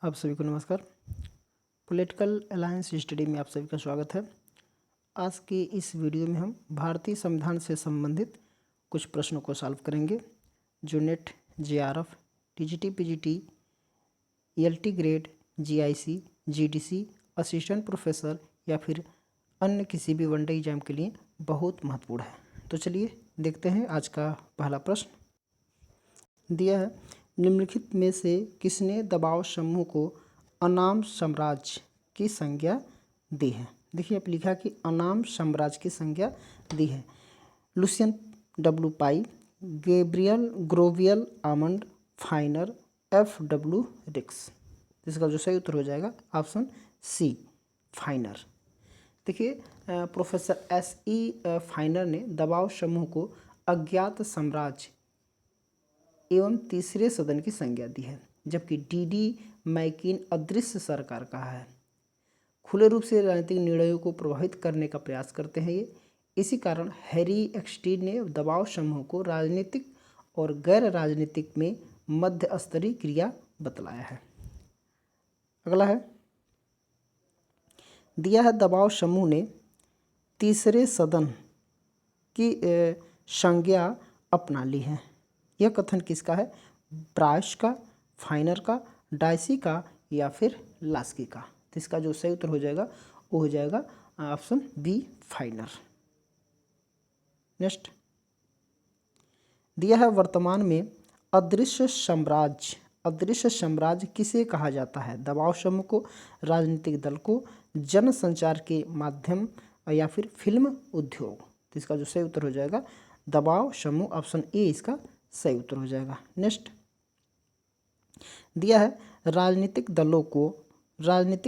आप सभी को नमस्कार। पॉलिटिकल अलायंस स्टडी में आप सभी का स्वागत है। आज की इस वीडियो में हम भारतीय संविधान से संबंधित कुछ प्रश्नों को सॉल्व करेंगे जो NET, JRF, TGT, PGT, ELT grade, GIC, GDC, assistant professor या फिर अन्य किसी भी वनडे एग्जाम के लिए बहुत महत्वपूर्ण है। तो चलिए देखते हैं आज का पहला प्रश्न। दिया है, निम्नलिखित में से किसने दबाव समूह को अनाम साम्राज्य की संज्ञा दी है। देखिए आप लिखा कि अनाम साम्राज्य की संज्ञा दी है। लुसियन डब्ल्यू पाई, गैब्रियल ग्रोवियल Almond, Finer, F W Riggs. इसका जो सही उत्तर हो जाएगा ऑप्शन सी, फाइनर। देखिए प्रोफेसर एस ई फाइनर ने दबाव समूह को अज्ञात साम्राज्य एवं तीसरे सदन की संज्ञा दी है, जबकि डी मैकिन अदृश्य सरकार कहा है। खुले रूप से राजनीतिक निर्णयों को प्रभावित करने का प्रयास करते हैं ये। इसी कारण हैरी एक्सटीन ने दबाव समूह को राजनीतिक और गैर राजनीतिक में मध्य स्तरीय क्रिया बतलाया है। अगला है, दिया है दबाव समूह ने तीसरे सदन की संज्ञा अपना ली है। यह कथन किसका है? ब्रायस का, फाइनर का, डायसी का या फिर लास्की का। तो इसका जो सही उत्तर हो जाएगा वो हो जाएगा ऑप्शन बी, फाइनर। नेक्स्ट, दिया है वर्तमान में अदृश्य साम्राज्य किसे कहा जाता है? दबाव समूह को, राजनीतिक दल को, जनसंचार के माध्यम या फिर फिल्म उद्योग। तो इसका जो सही उत्तर हो जाएगा दबाव समूह, ऑप्शन ए इसका सही उत्तर हो जाएगा। नेक्स्ट, दिया है राजनीतिक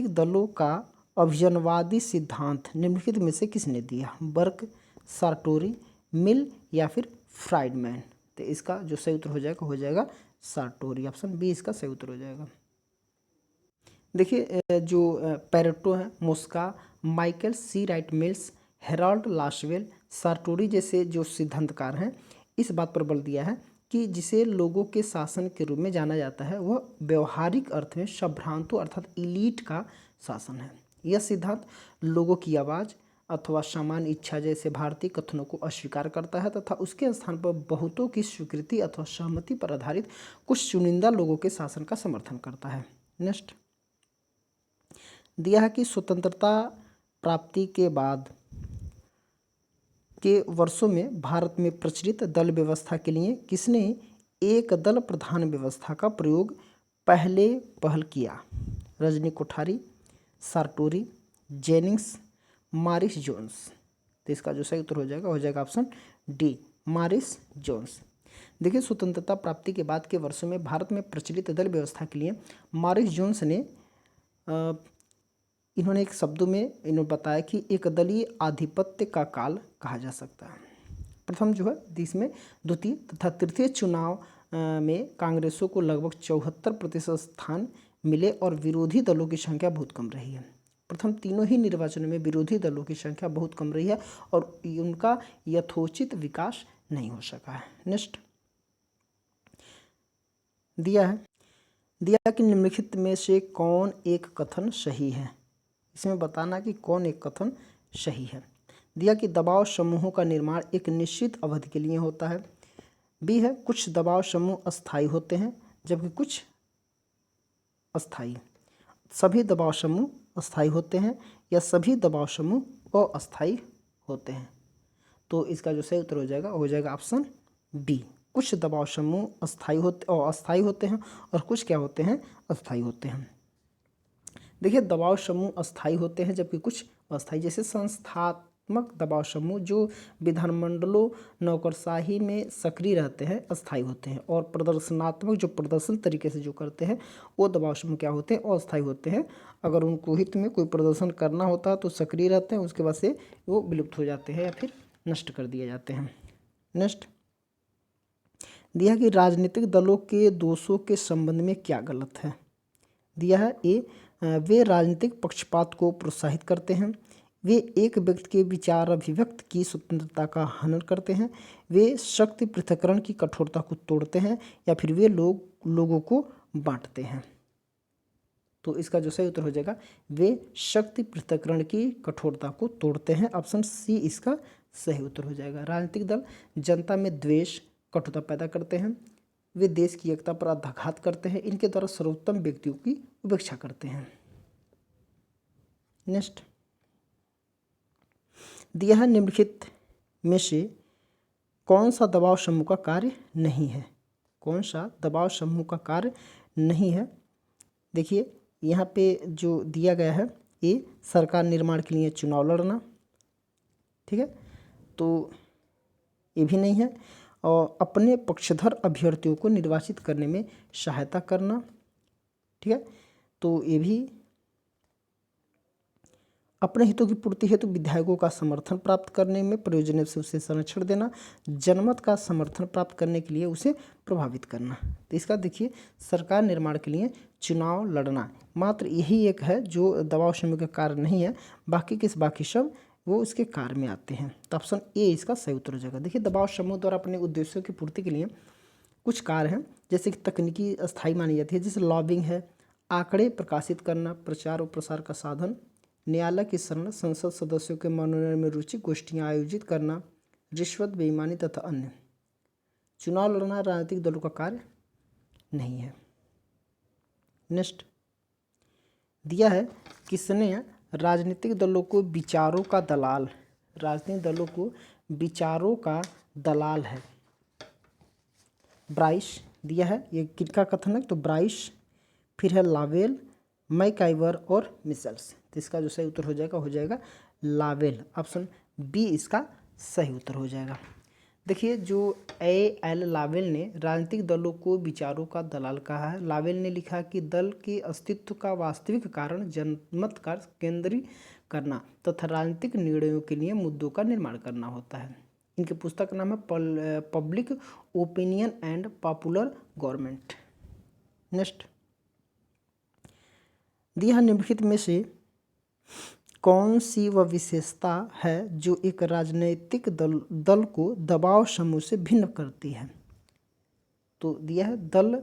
दलों का अभिजनवादी सिद्धांत निम्नलिखित में से किसने दिया? बर्क, सार्टोरी, मिल या फिर फ्राइडमैन। तो इसका जो सही उत्तर हो जाएगा सार्टोरी, ऑप्शन बी इसका सही उत्तर हो जाएगा। देखिए जो पेरेटो है, मोस्का, माइकल सी राइट मिल्स, हेराल्ड लाशवेल, सार्टोरी जैसे जो सिद्धांतकार हैं इस बात पर बल दिया है कि जिसे लोगों के शासन के रूप में जाना जाता है वह व्यवहारिक अर्थ में संभ्रांतों अर्थात इलीट का शासन है। यह सिद्धांत लोगों की आवाज़ अथवा सामान्य इच्छा जैसे भारतीय कथनों को अस्वीकार करता है तथा उसके स्थान पर बहुतों की स्वीकृति अथवा सहमति पर आधारित कुछ चुनिंदा लोगों के शासन का समर्थन करता है। नेक्स्ट, दिया है कि स्वतंत्रता प्राप्ति के बाद के वर्षों में भारत में प्रचलित दल व्यवस्था के लिए किसने एक दल प्रधान व्यवस्था का प्रयोग पहल किया? Rajni Kothari, Sartori, Jennings, Morris Jones. तो इसका जो सही उत्तर हो जाएगा ऑप्शन डी, मॉरिस जोन्स। देखिए स्वतंत्रता प्राप्ति के बाद के वर्षों में भारत में प्रचलित दल व्यवस्था के लिए मॉरिस जोन्स ने इन्होंने एक शब्दों में इन्होंने बताया कि एक दलीय आधिपत्य का काल कहा जा सकता है। प्रथम जो है इसमें द्वितीय तथा तृतीय चुनाव में कांग्रेसों को लगभग 74% स्थान मिले और विरोधी दलों की संख्या बहुत कम रही है। प्रथम तीनों ही निर्वाचनों में विरोधी दलों की संख्या बहुत कम रही है और उनका यथोचित विकास नहीं हो सका है। नेक्स्ट, दिया कि निम्नलिखित में से कौन एक कथन सही है? इसमें बताना कि कौन एक कथन सही है। दिया कि दबाव समूहों का निर्माण एक निश्चित अवधि के लिए होता है। बी है कुछ दबाव समूह अस्थायी होते हैं जबकि कुछ अस्थायी। सभी दबाव समूह अस्थायी होते हैं या सभी दबाव समूह अस्थायी होते हैं। तो इसका जो सही उत्तर हो जाएगा ऑप्शन बी, कुछ दबाव समूह अस्थायी होते हैं और कुछ क्या होते हैं? अस्थायी होते हैं। देखिए दबाव समूह अस्थायी होते हैं जबकि कुछ अस्थायी, जैसे संस्थात्मक दबाव समूह जो विधानमंडलों नौकरशाही में सक्रिय रहते हैं अस्थायी होते हैं, और प्रदर्शनात्मक जो प्रदर्शन तरीके से जो करते हैं वो दबाव समूह क्या होते हैं? अस्थायी होते हैं। अगर उनको हित में कोई प्रदर्शन करना होता है तो सक्रिय रहते हैं, उसके बाद से वो विलुप्त हो जाते हैं या फिर नष्ट कर दिए जाते हैं। नेक्स्ट, दिया कि राजनीतिक दलों के दोषों के संबंध में क्या गलत है? दिया है ए, वे राजनीतिक पक्षपात को प्रोत्साहित करते हैं, वे एक व्यक्ति के विचार अभिव्यक्त की स्वतंत्रता का हनन करते हैं, वे शक्ति पृथक्करण की कठोरता को तोड़ते हैं या फिर वे लोगों को बांटते हैं। तो इसका जो सही उत्तर हो जाएगा वे शक्ति पृथक्करण की कठोरता को तोड़ते हैं। ऑप्शन सी इसका सही उत्तर हो जाएगा। राजनीतिक दल जनता में द्वेष कटुता पैदा करते हैं, वे देश की एकता पर आघात करते हैं, इनके द्वारा सर्वोत्तम व्यक्तियों की उपेक्षा करते हैं। नेक्स्ट दिया है निम्नलिखित में से कौन सा दबाव समूह का कार्य नहीं है? कौन सा दबाव समूह का कार्य नहीं है? देखिए यहाँ पे जो दिया गया है ये सरकार निर्माण के लिए चुनाव लड़ना, ठीक है, तो ये भी नहीं है। और अपने पक्षधर अभ्यर्थियों को निर्वाचित करने में सहायता करना, ठीक है, तो ये भी। अपने हितों की पूर्ति हेतु विधायकों का समर्थन प्राप्त करने में प्रयोजन से उसे संरक्षण देना, जनमत का समर्थन प्राप्त करने के लिए उसे प्रभावित करना। तो इसका देखिए सरकार निर्माण के लिए चुनाव लड़ना, मात्र यही एक है जो दबाव समूह का कार्य नहीं है, बाकी सब वो उसके कार्य में आते हैं। तो ऑप्शन ए इसका सही उत्तर हो जाएगा। देखिए दबाव समूह द्वारा अपने उद्देश्यों की पूर्ति के लिए कुछ कार्य हैं, जैसे कि तकनीकी अस्थायी मानी जाती है, जैसे लॉबिंग है, आंकड़े प्रकाशित करना, प्रचार और प्रसार का साधन, न्यायालय की शरण, संसद सदस्यों के मनोनयन में रुचि, गोष्ठियाँ आयोजित करना, रिश्वत, बेईमानी तथा अन्य। चुनाव लड़ना राजनीतिक दलों का कार्य नहीं है। नेक्स्ट दिया है किसने राजनीतिक दलों को विचारों का दलाल, राजनीतिक दलों को विचारों का दलाल है? ब्राइस दिया है, ये किसका कथन है? तो ब्राइस, फिर है लावेल, मैकाइवर और मिशेल्स। तो इसका जो सही उत्तर हो जाएगा लावेल। ऑप्शन बी इसका सही उत्तर हो जाएगा। देखिए जो A.L. लावेल ने राजनीतिक दलों को विचारों का दलाल कहा है। लावेल ने लिखा कि दल के अस्तित्व का वास्तविक कारण जनमत का केंद्रीय करना तथा राजनीतिक निर्णयों के लिए मुद्दों का निर्माण करना होता है। इनकी पुस्तक का नाम है public opinion and popular government. Next दिया निम्नलिखित में से कौन सी वह विशेषता है जो एक राजनीतिक दल को दबाव समूह से भिन्न करती है? तो दिया है दल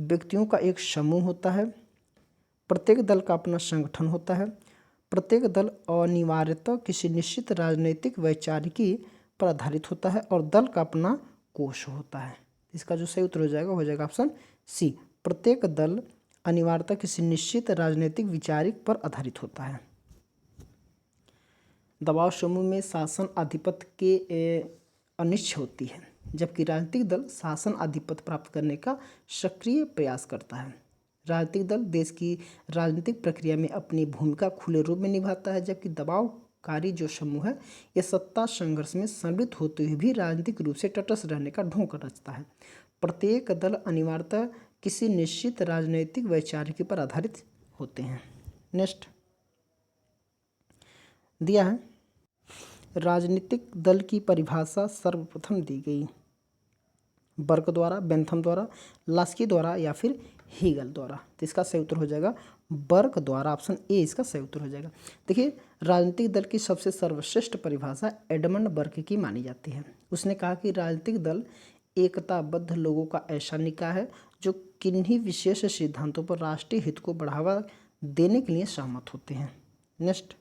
व्यक्तियों का एक समूह होता है, प्रत्येक दल का अपना संगठन होता है, प्रत्येक दल अनिवार्यतः किसी निश्चित राजनीतिक वैचारिकी पर आधारित होता है और दल का अपना कोष होता है। इसका जो सही उत्तर हो जाएगा ऑप्शन सी, प्रत्येक दल अनिवार्यतः किसी निश्चित राजनीतिक विचारिक पर आधारित होता है। दबाव समूह में शासन आधिपत्य के अनिश्च होती है, जबकि राजनीतिक दल शासन आधिपत्य प्राप्त करने का सक्रिय प्रयास करता है। राजनीतिक दल देश की राजनीतिक प्रक्रिया में अपनी भूमिका खुले रूप में निभाता है, जबकि दबावकारी जो समूह है यह सत्ता संघर्ष में सम्मिलित होते हुए भी राजनीतिक रूप से तटस्थ रहने का ढोंग रचता है। प्रत्येक दल अनिवार्यतः किसी निश्चित राजनीतिक वैचारिकी पर आधारित होते हैं। नेक्स्ट दिया है राजनीतिक दल की परिभाषा सर्वप्रथम दी गई बर्क द्वारा, बेंथम द्वारा, लास्की द्वारा या फिर हीगल द्वारा। तो इसका सही उत्तर हो जाएगा बर्क द्वारा। ऑप्शन ए इसका सही उत्तर हो जाएगा। देखिए राजनीतिक दल की सबसे सर्वश्रेष्ठ परिभाषा एडमंड बर्क की मानी जाती है। उसने कहा कि राजनीतिक दल एकताबद्ध लोगों का ऐसा निकाय है जो किन्हीं विशेष सिद्धांतों पर राष्ट्रीय हित को बढ़ावा देने के लिए सहमत होते हैं। नेक्स्ट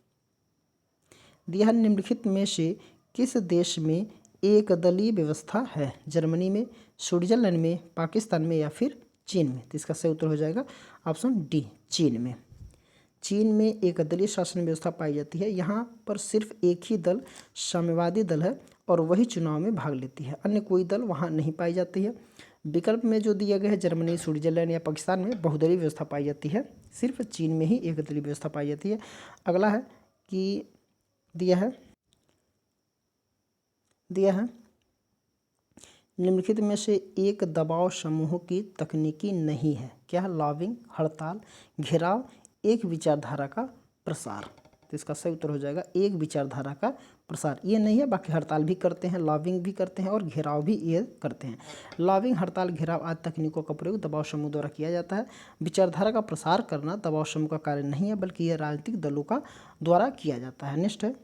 दिया निम्नलिखित में से किस देश में एक दलीय व्यवस्था है? जर्मनी में, स्विट्जरलैंड में, पाकिस्तान में या फिर चीन में? तो इसका सही उत्तर हो जाएगा ऑप्शन डी, चीन में। चीन में एक दलीय शासन व्यवस्था पाई जाती है। यहाँ पर सिर्फ एक ही दल साम्यवादी दल है और वही चुनाव में भाग लेती है, अन्य कोई दल वहाँ नहीं पाई जाती है। विकल्प में जो दिया गया है जर्मनी, स्विट्जरलैंड या पाकिस्तान में बहुदलीय व्यवस्था पाई जाती है, सिर्फ चीन में ही एक दलीय व्यवस्था पाई जाती है। अगला है कि दिया है निम्नलिखित में से एक दबाव समूह की तकनीकी नहीं है। क्या है? लॉबिंग, हड़ताल, घेराव, एक विचारधारा का प्रसार। तो इसका सही उत्तर हो जाएगा एक विचारधारा का प्रसार। ये नहीं है, बाकी हड़ताल भी करते हैं, लॉबिंग भी करते हैं और घेराव भी ये करते हैं। लॉबिंग, हड़ताल, घेराव आदि तकनीकों का प्रयोग दबाव समूह द्वारा किया जाता है। विचारधारा का प्रसार करना दबाव समूह का कार्य नहीं है, बल्कि यह राजनीतिक दलों का द्वारा किया जाता है। नेक्स्ट है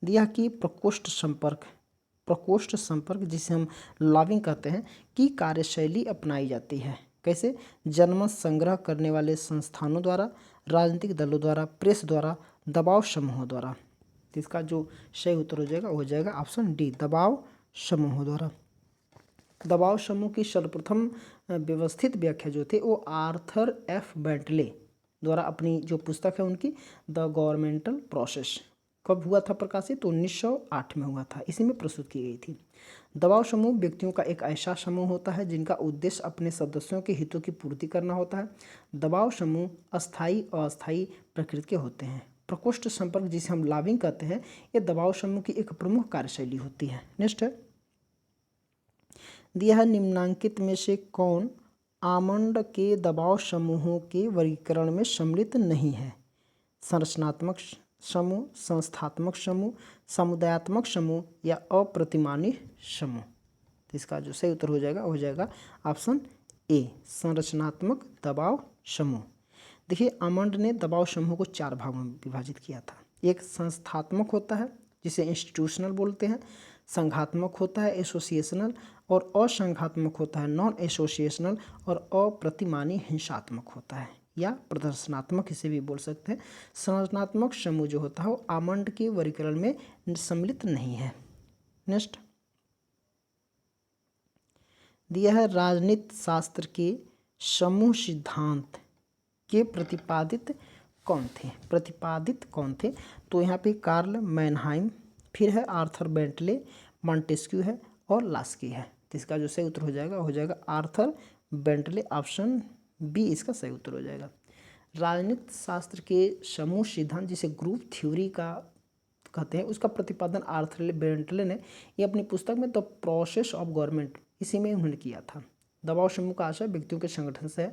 दिया कि प्रकोष्ठ संपर्क जिसे हम लॉबिंग कहते हैं की कार्यशैली अपनाई जाती है। कैसे? जनमत संग्रह करने वाले संस्थानों द्वारा, राजनीतिक दलों द्वारा, प्रेस द्वारा, दबाव समूहों द्वारा। तो इसका जो सही उत्तर हो जाएगा वो हो जाएगा ऑप्शन डी, दबाव समूहों द्वारा। दबाव समूह की सर्वप्रथम व्यवस्थित व्याख्या जो थे वो आर्थर एफ बेंटले द्वारा अपनी जो पुस्तक है उनकी द गवर्नमेंटल प्रोसेस कब हुआ था प्रकाशित? तो 1908 में हुआ था, इसी में प्रस्तुत की गई थी। दबाव समूह व्यक्तियों का एक ऐसा समूह होता है जिनका उद्देश्य अपने सदस्यों के हितों की पूर्ति करना होता है। दबाव समूह अस्थायी और अस्थायी प्रकृति के होते हैं। प्रकोष्ठ संपर्क जिसे हम लॉबिंग कहते हैं, ये दबाव समूह की एक प्रमुख कार्यशैली होती है। नेक्स्ट है, दिया है निम्नांकित में से कौन आमंड के दबाव समूहों के वर्गीकरण में सम्मिलित नहीं है? संरचनात्मक समूह, संस्थात्मक समूह, समुदायात्मक समूह या अप्रतिमानी समूह। तो इसका जो सही उत्तर हो जाएगा ऑप्शन ए, संरचनात्मक दबाव समूह। देखिए, आमंड ने दबाव समूह को 4 भागों में विभाजित किया था। एक संस्थात्मक होता है जिसे इंस्टीट्यूशनल बोलते हैं, संघात्मक होता है एसोसिएशनल, और असंघात्मक होता है नॉन एसोसिएशनल, और अप्रतिमानी हिंसात्मक होता है या प्रदर्शनात्मक इसे भी बोल सकते हैं। संरचनात्मक समूह जो होता है वो आमंड के वर्गीकरण में सम्मिलित नहीं है। नेक्स्ट दिया है राजनीति शास्त्र के समूह सिद्धांत के प्रतिपादित कौन थे? तो यहाँ पे कार्ल मैनहाइम, फिर है आर्थर बेंटले, मॉन्टेस्क्यू है और लास्की है। तो इसका जो सही उत्तर हो जाएगा आर्थर बेंटले, ऑप्शन बी इसका सही उत्तर हो जाएगा। राजनीति शास्त्र के समूह सिद्धांत जिसे ग्रुप थ्योरी का कहते हैं, उसका प्रतिपादन आर्थर बेंटले ने ये अपनी पुस्तक में द प्रोसेस ऑफ गवर्नमेंट इसी में उन्होंने किया था। दबाव समूह का आशय व्यक्तियों के संगठन से है,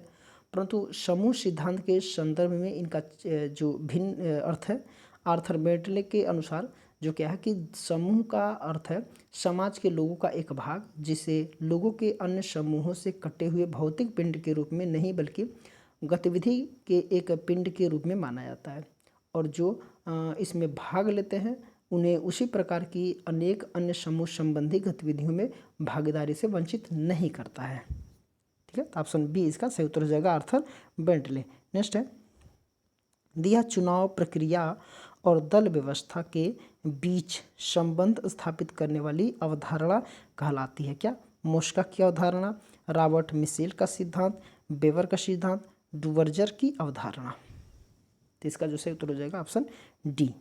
परंतु समूह सिद्धांत के संदर्भ में इनका जो भिन्न अर्थ है, आर्थर बेंटले के अनुसार जो क्या है कि समूह का अर्थ है समाज के लोगों का एक भाग, जिसे लोगों के अन्य समूहों से कटे हुए भौतिक पिंड के रूप में नहीं बल्कि गतिविधि के एक पिंड के रूप में माना जाता है, और जो इसमें भाग लेते हैं उन्हें उसी प्रकार की अनेक अन्य समूह संबंधी गतिविधियों में भागीदारी से वंचित नहीं करता है। ठीक है, तो ऑप्शन बी इसका सही उत्तर हो जाएगा आर्थर बेंटले। नेक्स्ट है, दिया चुनाव प्रक्रिया और दल व्यवस्था के बीच संबंध स्थापित करने वाली अवधारणा कहलाती है क्या? मोस्का की अवधारणा, रॉबर्ट मिशेल का सिद्धांत, वेबर का सिद्धांत, डुवर्जर की अवधारणा। तो इसका जो सही उत्तर हो जाएगा ऑप्शन डी,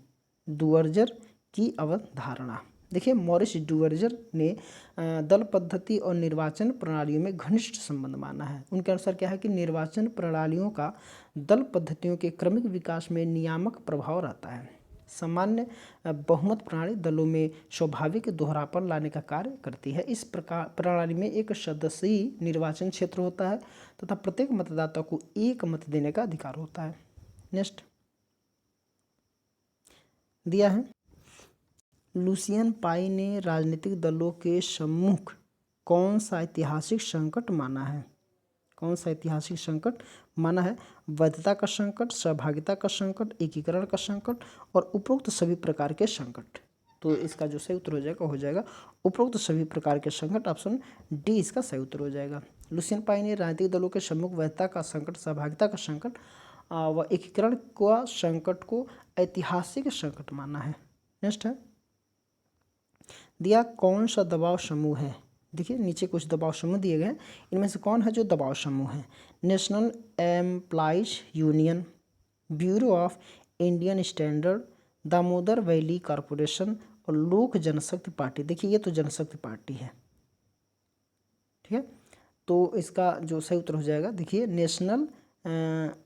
डुवर्जर की अवधारणा। देखिए, मॉरिस डुवर्जर ने दल पद्धति और निर्वाचन प्रणालियों में घनिष्ठ संबंध माना है। उनके अनुसार क्या है कि निर्वाचन प्रणालियों का दल पद्धतियों के क्रमिक विकास में नियामक प्रभाव रहता है। सामान्य बहुमत प्रणाली दलों में स्वाभाविक दोहरापन लाने का कार्य करती है। इस प्रकार प्रणाली में एक सदस्यीय निर्वाचन क्षेत्र होता है तथा प्रत्येक मतदाता को एक मत देने का अधिकार होता है। नेक्स्ट दिया है, लुसियन पाई ने राजनीतिक दलों के सम्मुख कौन सा ऐतिहासिक संकट माना है? कौन सा ऐतिहासिक संकट माना है? वैधता का संकट, सहभागिता का संकट, एकीकरण का संकट और उपरोक्त सभी प्रकार के संकट। तो इसका जो सही उत्तर हो जाएगा उपरोक्त सभी प्रकार के संकट, ऑप्शन डी इसका सही उत्तर हो जाएगा। लुसियन पाई ने राजनीतिक दलों के सम्मुख वैधता का संकट, सहभागिता का संकट व एकीकरण का संकट को ऐतिहासिक संकट माना है। नेक्स्ट है, दिया कौन सा दबाव समूह है? देखिए, नीचे कुछ दबाव समूह दिए गए हैं, इनमें से कौन है जो दबाव समूह है? National employees union, bureau of Indian standard, Damodar valley corporation और लोक जनशक्ति पार्टी। देखिए, ये तो जनशक्ति पार्टी है। ठीक है, तो इसका जो सही उत्तर हो जाएगा, देखिए नेशनल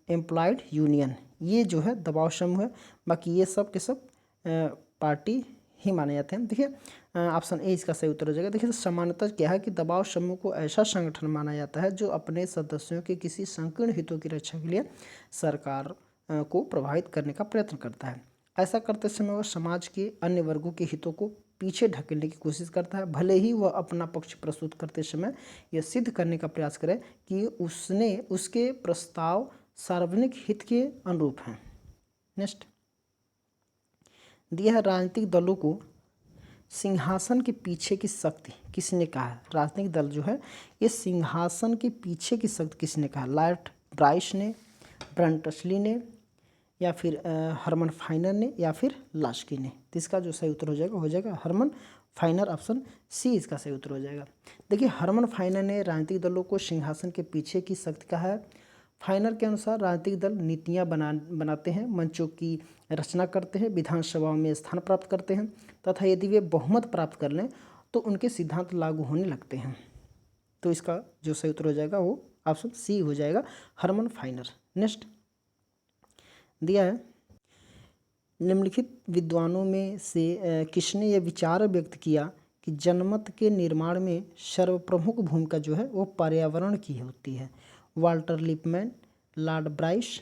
एम्प्लॉयड यूनियन ये जो है दबाव समूह है, बाकी ये सब के सब पार्टी ही माने जाते हैं। देखिए, ऑप्शन ए इसका सही उत्तर हो जाएगा। देखिए, सामान्यतः क्या है कि दबाव समूह को ऐसा संगठन माना जाता है जो अपने सदस्यों के किसी संकीर्ण हितों की रक्षा के लिए सरकार को प्रभावित करने का प्रयत्न करता है। ऐसा करते समय वह समाज के अन्य वर्गों के हितों को पीछे ढकेलने की कोशिश करता है, भले ही वह अपना पक्ष प्रस्तुत करते समय यह सिद्ध करने का प्रयास करे कि उसके प्रस्ताव सार्वजनिक हित के अनुरूप हैं। नेक्स्ट दिया है, राजनीतिक दलों को सिंहासन के पीछे की शक्ति किसने कहा है? राजनीतिक दल जो है ये सिंहासन के पीछे की शक्ति किसने कहा? लॉर्ड ब्राइस ने, ब्रंटसली ने, या फिर हरमन फाइनर ने, या फिर लास्की ने? तो इसका जो सही उत्तर हो जाएगा हरमन फाइनर, ऑप्शन सी इसका सही उत्तर हो जाएगा। देखिए हरमन फाइनर ने राजनीतिक दलों को सिंहासन के पीछे की शक्ति कहा है। फाइनर के अनुसार राजनीतिक दल नीतियाँ बनाते हैं, मंचों की रचना करते हैं, विधानसभाओं में स्थान प्राप्त करते हैं तथा यदि वे बहुमत प्राप्त कर लें तो उनके सिद्धांत लागू होने लगते हैं। तो इसका जो सही उत्तर हो जाएगा वो ऑप्शन सी हो जाएगा, हरमन फाइनर। नेक्स्ट दिया है, निम्नलिखित विद्वानों में से किसने यह विचार व्यक्त किया कि जनमत के निर्माण में सर्वप्रमुख भूमिका जो है वो पर्यावरण की होती है? Walter Lipman, Lord Bryce,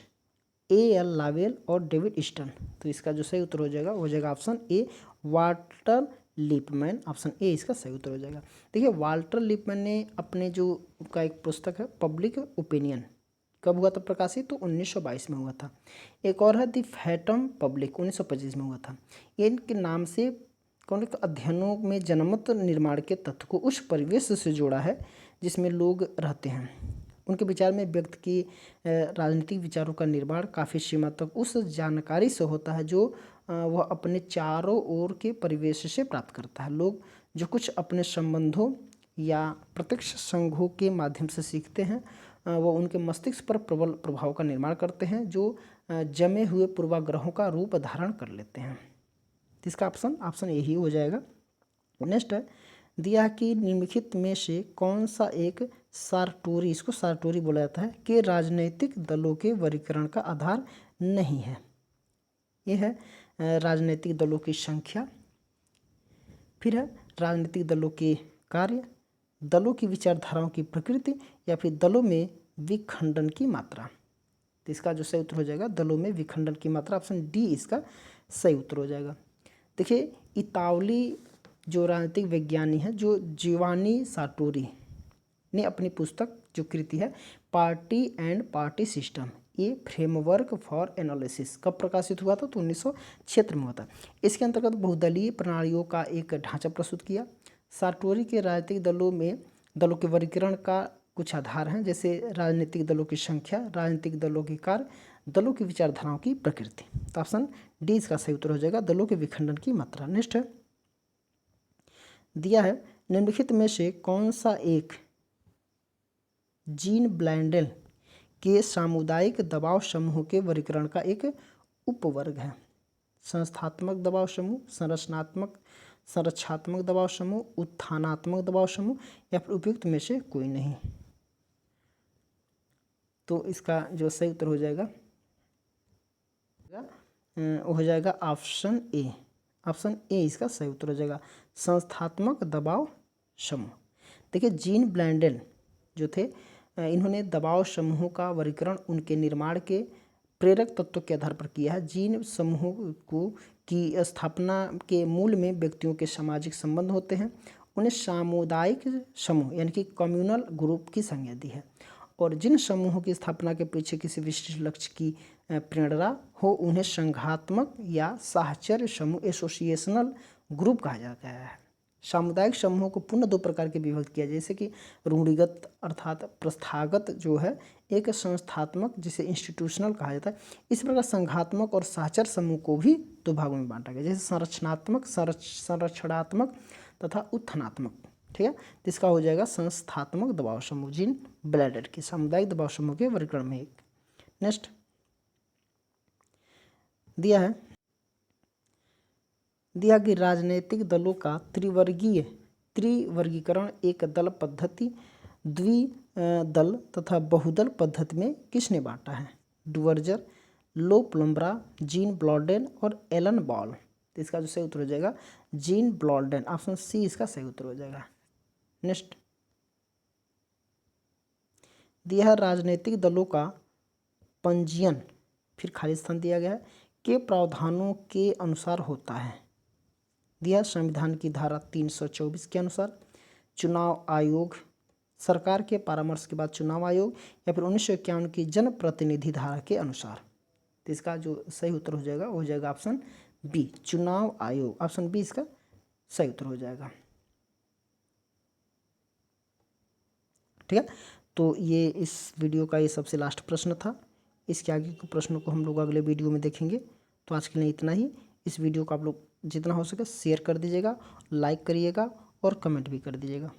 L लावेल और डेविड स्टर्न? तो इसका जो सही उत्तर हो जाएगा option A, Walter Lipman, option A इसका सही उत्तर हो जाएगा। देखिए वाल्टर लिपमैन ने अपने जो का एक पुस्तक है पब्लिक ओपिनियन, कब हुआ था प्रकाशित? तो 1922 में हुआ था। एक और है द फैटम पब्लिक, 1925 में हुआ था। ये इनके नाम से कौन अध्ययनों में जनमत निर्माण के तथ्य को उस परिवेश से जोड़ा है जिसमें लोग रहते हैं। उनके विचार में व्यक्ति की राजनीतिक विचारों का निर्माण काफ़ी सीमा तक उस जानकारी से होता है जो वह अपने चारों ओर के परिवेश से प्राप्त करता है। लोग जो कुछ अपने संबंधों या प्रत्यक्ष संघों के माध्यम से सीखते हैं वो उनके मस्तिष्क पर प्रबल प्रभाव का निर्माण करते हैं जो जमे हुए पूर्वाग्रहों का रूप धारण कर लेते हैं। इसका ऑप्शन यही हो जाएगा। नेक्स्ट है, दिया कि निम्नलिखित में से कौन सा एक सारटोरी, इसको सारटोरी बोला जाता है, कि राजनीतिक दलों के वर्गीकरण का आधार नहीं है? ये है राजनीतिक दलों की संख्या, फिर है राजनीतिक दलों के कार्य, दलों की विचारधाराओं की प्रकृति, या फिर दलों में विखंडन की मात्रा। तो इसका जो सही उत्तर हो जाएगा दलों में विखंडन की मात्रा, ऑप्शन डी इसका सही उत्तर हो जाएगा। देखिए इतावली जो राजनीतिक विज्ञानी है जो जिवानी सार्टोरी ने अपनी पुस्तक जो कृति है पार्टी एंड पार्टी सिस्टम, ये फ्रेमवर्क फॉर एनालिसिस कब प्रकाशित हुआ था? तो 1976 में हुआ था। इसके अंतर्गत बहुदलीय प्रणालियों का एक ढांचा प्रस्तुत किया। सार्टोरी के राजनीतिक दलों के वर्गीकरण का कुछ आधार हैं, जैसे राजनीतिक दलों की संख्या, राजनीतिक दलों की कार्य, दलों की विचारधाराओं की प्रकृति। तो ऑप्शन डी इसका सही उत्तर हो जाएगा, दलों के विखंडन की मात्रा। नेक्स्ट है, दिया है निम्नलिखित में से कौन सा एक जीन ब्लैंडेल के सामुदायिक दबाव समूह के वर्गीकरण का एक उपवर्ग है? संस्थात्मक दबाव समूह, संरचनात्मक दबाव समूह, उत्थानात्मक दबाव समूह, या फिर उपयुक्त में से कोई नहीं? तो इसका जो सही उत्तर हो जाएगा वो हो जाएगा ऑप्शन ए। ऑप्शन ए इसका सही उत्तर हो जाएगा, संस्थात्मक दबाव समूह। देखिए जीन ब्लैंडेल जो थे इन्होंने दबाव समूहों का वर्गीकरण उनके निर्माण के प्रेरक तत्वों के आधार पर किया है। जीन समूहों को की स्थापना के मूल में व्यक्तियों के सामाजिक संबंध होते हैं। उन्हें सामुदायिक समूह यानी कि कम्युनल ग्रुप की संज्ञा दी है, और जिन समूहों की स्थापना के पीछे किसी विशिष्ट लक्ष्य की प्रेरणा हो उन्हें संघात्मक या साहचर्य समूह एसोसिएशनल ग्रुप कहा जाता है। सामुदायिक समूहों को पुनः दो प्रकार के विभक्त किया, जैसे कि रूढ़िगत अर्थात प्रस्थागत जो है, एक संस्थात्मक जिसे इंस्टीट्यूशनल कहा जाता है। इसी प्रकार संघात्मक और साहचर समूह को भी दो भागों में बांटा गया, जैसे संरक्षणात्मक तथा उत्थानात्मक। ठीक है, तो इसका हो जाएगा संस्थात्मक दबाव समूह जीन ब्लैंडेल के सामुदायिक दबाव समूह के वर्गीकरण में एक। नेक्स्ट दिया कि राजनीतिक दलों का त्रिवर्गीकरण एक दल पद्धति, द्विदल तथा बहुदल पद्धति में किसने बांटा है? डुवर्जर, लो प्लम्ब्रा, जीन ब्लॉडेन और एलन बॉल। तो इसका जो सही उत्तर हो जाएगा जीन ब्लॉडेन, ऑप्शन सी इसका सही उत्तर हो जाएगा। नेक्स्ट दिया है राजनीतिक दलों का पंजीयन, फिर खाली स्थान दिया गया है, के प्रावधानों के अनुसार होता है? दिया संविधान की धारा 324 के अनुसार, चुनाव आयोग, सरकार के परामर्श के बाद चुनाव आयोग, या फिर 1951 की जनप्रतिनिधि धारा के अनुसार? तो इसका जो सही उत्तर हो जाएगा वो हो जाएगा ऑप्शन बी, चुनाव आयोग। ऑप्शन बी इसका सही उत्तर हो जाएगा। ठीक है, तो ये इस वीडियो का ये सबसे लास्ट प्रश्न था। इसके आगे के प्रश्नों को हम लोग अगले वीडियो में देखेंगे। तो आज के लिए इतना ही। इस वीडियो को आप लोग जितना हो सके शेयर कर दीजिएगा, लाइक करिएगा और कमेंट भी कर दीजिएगा।